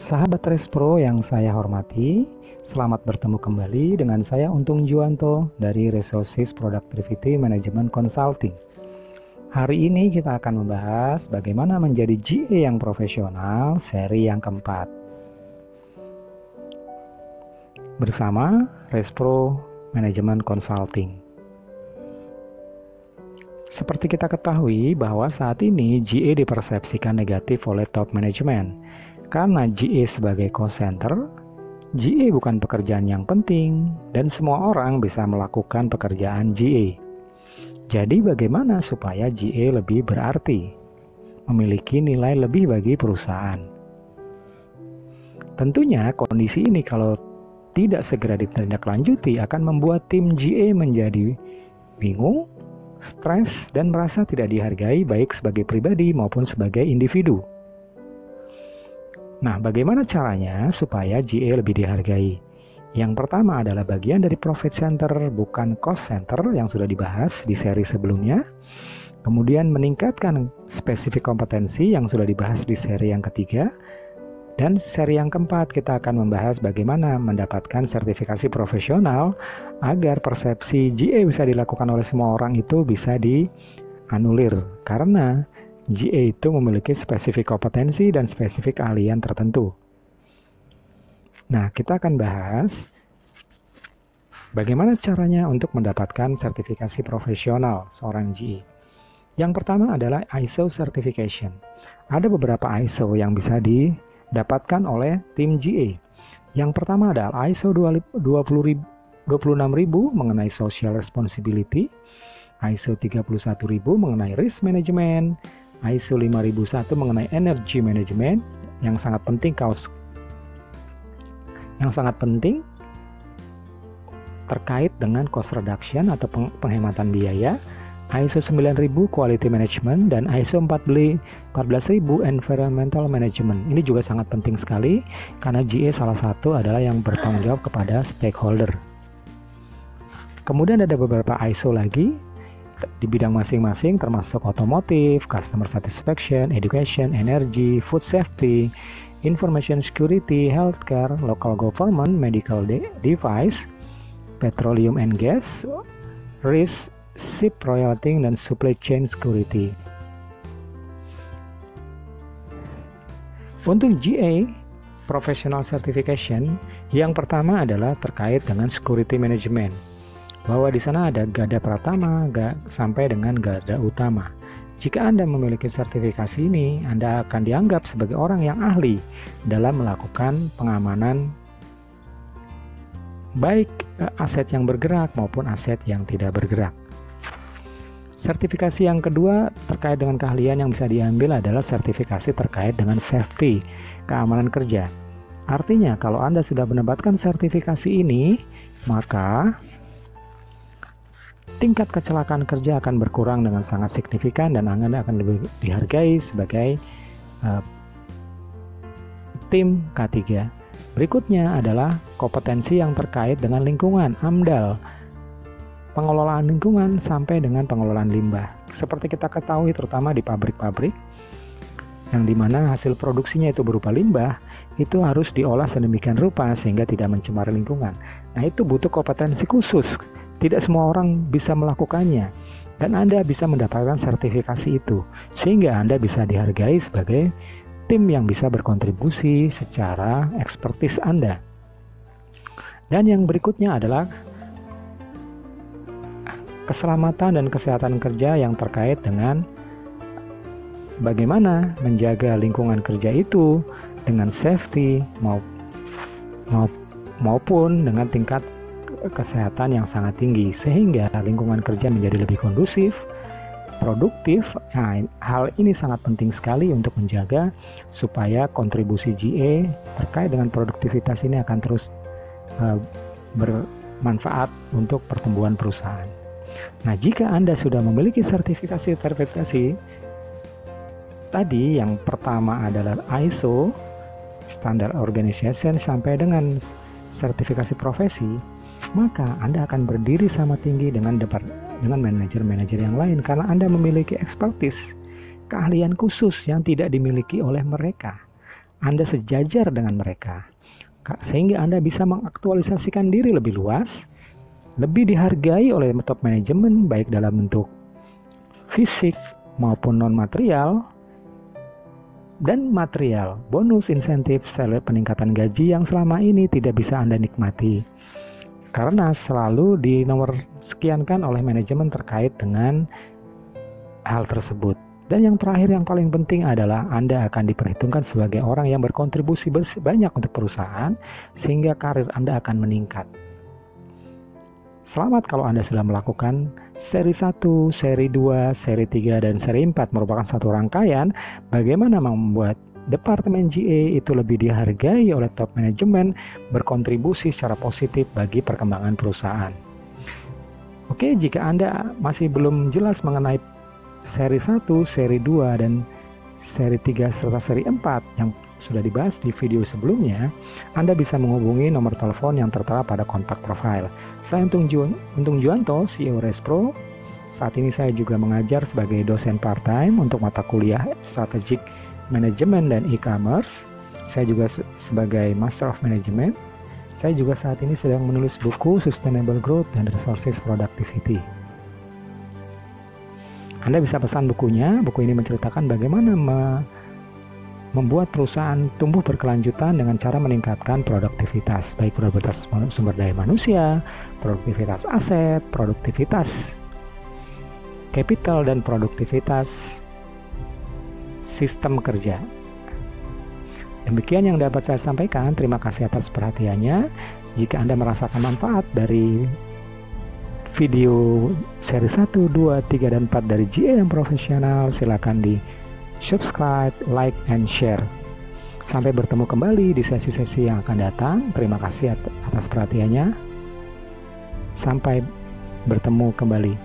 Sahabat Respro yang saya hormati, selamat bertemu kembali dengan saya Untung Juwanto dari Resources Productivity Management Consulting. Hari ini kita akan membahas bagaimana menjadi GA yang profesional seri yang keempat. Bersama Respro Management Consulting. Seperti kita ketahui bahwa saat ini GA dipersepsikan negatif oleh top management. Karena GA sebagai cost center, GA bukan pekerjaan yang penting dan semua orang bisa melakukan pekerjaan GA. Jadi bagaimana supaya GA lebih berarti, memiliki nilai lebih bagi perusahaan? Tentunya kondisi ini kalau tidak segera ditindaklanjuti akan membuat tim GA menjadi bingung, stres, dan merasa tidak dihargai baik sebagai pribadi maupun sebagai individu. Nah, bagaimana caranya supaya GA lebih dihargai? Yang pertama adalah bagian dari profit center, bukan cost center yang sudah dibahas di seri sebelumnya. Kemudian meningkatkan spesifik kompetensi yang sudah dibahas di seri yang ketiga. Dan seri yang keempat kita akan membahas bagaimana mendapatkan sertifikasi profesional agar persepsi GA bisa dilakukan oleh semua orang itu bisa dianulir. Karena GA itu memiliki spesifik kompetensi dan spesifik keahlian tertentu. Nah, kita akan bahas bagaimana caranya untuk mendapatkan sertifikasi profesional seorang GA. Yang pertama adalah ISO certification. Ada beberapa ISO yang bisa didapatkan oleh tim GA. Yang pertama adalah ISO 26000 mengenai social responsibility, ISO 31000 mengenai risk management, ISO 5001 mengenai energy management yang sangat penting terkait dengan cost reduction atau penghematan biaya, ISO 9000 quality management, dan ISO 14000 environmental management. Ini juga sangat penting sekali karena GA salah satu adalah yang bertanggung jawab kepada stakeholder. Kemudian ada beberapa ISO lagi di bidang masing-masing termasuk otomotif, customer satisfaction, education, energy, food safety, information security, healthcare, local government, medical device, petroleum and gas, risk, ship royalty, dan supply chain security. Untuk GA Professional Certification, yang pertama adalah terkait dengan security management. Bahwa di sana ada garda pratama sampai dengan garda utama. Jika Anda memiliki sertifikasi ini, Anda akan dianggap sebagai orang yang ahli dalam melakukan pengamanan baik aset yang bergerak maupun aset yang tidak bergerak. Sertifikasi yang kedua terkait dengan keahlian yang bisa diambil adalah sertifikasi terkait dengan safety, keamanan kerja. Artinya kalau Anda sudah mendapatkan sertifikasi ini, maka tingkat kecelakaan kerja akan berkurang dengan sangat signifikan dan Anda akan lebih dihargai sebagai tim K3. Berikutnya adalah kompetensi yang terkait dengan lingkungan, AMDAL, pengelolaan lingkungan sampai dengan pengelolaan limbah. Seperti kita ketahui terutama di pabrik-pabrik yang dimana hasil produksinya itu berupa limbah, itu harus diolah sedemikian rupa sehingga tidak mencemari lingkungan. Nah, itu butuh kompetensi khusus. Tidak semua orang bisa melakukannya dan Anda bisa mendapatkan sertifikasi itu sehingga Anda bisa dihargai sebagai tim yang bisa berkontribusi secara ekspertis Anda. Dan yang berikutnya adalah keselamatan dan kesehatan kerja yang terkait dengan bagaimana menjaga lingkungan kerja itu dengan safety maupun dengan tingkat kesehatan yang sangat tinggi sehingga lingkungan kerja menjadi lebih kondusif, produktif. Nah, hal ini sangat penting sekali untuk menjaga supaya kontribusi GA terkait dengan produktivitas ini akan terus bermanfaat untuk pertumbuhan perusahaan. Nah, jika Anda sudah memiliki sertifikasi tadi, yang pertama adalah ISO Standard Organization sampai dengan sertifikasi profesi, maka Anda akan berdiri sama tinggi dengan manajer-manajer yang lain karena Anda memiliki ekspertis, keahlian khusus yang tidak dimiliki oleh mereka. Anda sejajar dengan mereka, sehingga Anda bisa mengaktualisasikan diri lebih luas, lebih dihargai oleh top manajemen baik dalam bentuk fisik maupun non-material dan material, bonus, insentif, peningkatan gaji yang selama ini tidak bisa Anda nikmati karena selalu dinomor sekiankan oleh manajemen terkait dengan hal tersebut. Dan yang terakhir yang paling penting adalah Anda akan diperhitungkan sebagai orang yang berkontribusi banyak untuk perusahaan sehingga karir Anda akan meningkat. Selamat kalau Anda sudah melakukan seri 1, seri 2, seri 3, dan seri 4 merupakan satu rangkaian bagaimana membuat Departemen GA itu lebih dihargai oleh top manajemen, berkontribusi secara positif bagi perkembangan perusahaan. Oke, jika Anda masih belum jelas mengenai seri 1, seri 2, dan seri 3 serta seri 4 yang sudah dibahas di video sebelumnya, Anda bisa menghubungi nomor telepon yang tertera pada kontak profile. Saya Untung Juwanto, CEO Respro. Saat ini saya juga mengajar sebagai dosen part-time untuk mata kuliah strategic Manajemen dan e-commerce. Saya juga sebagai Master of Management. Saya juga saat ini sedang menulis buku Sustainable Growth and Resources Productivity. Anda bisa pesan bukunya. Buku ini menceritakan bagaimana membuat perusahaan tumbuh berkelanjutan dengan cara meningkatkan produktivitas, baik produktivitas sumber daya manusia, produktivitas aset, produktivitas capital, dan produktivitas sistem kerja. Demikian yang dapat saya sampaikan. Terima kasih atas perhatiannya. Jika Anda merasakan manfaat dari video seri 1, 2, 3, dan 4 dari GA yang profesional, silakan di subscribe, like, and share. Sampai bertemu kembali di sesi-sesi yang akan datang. Terima kasih atas perhatiannya. Sampai bertemu kembali.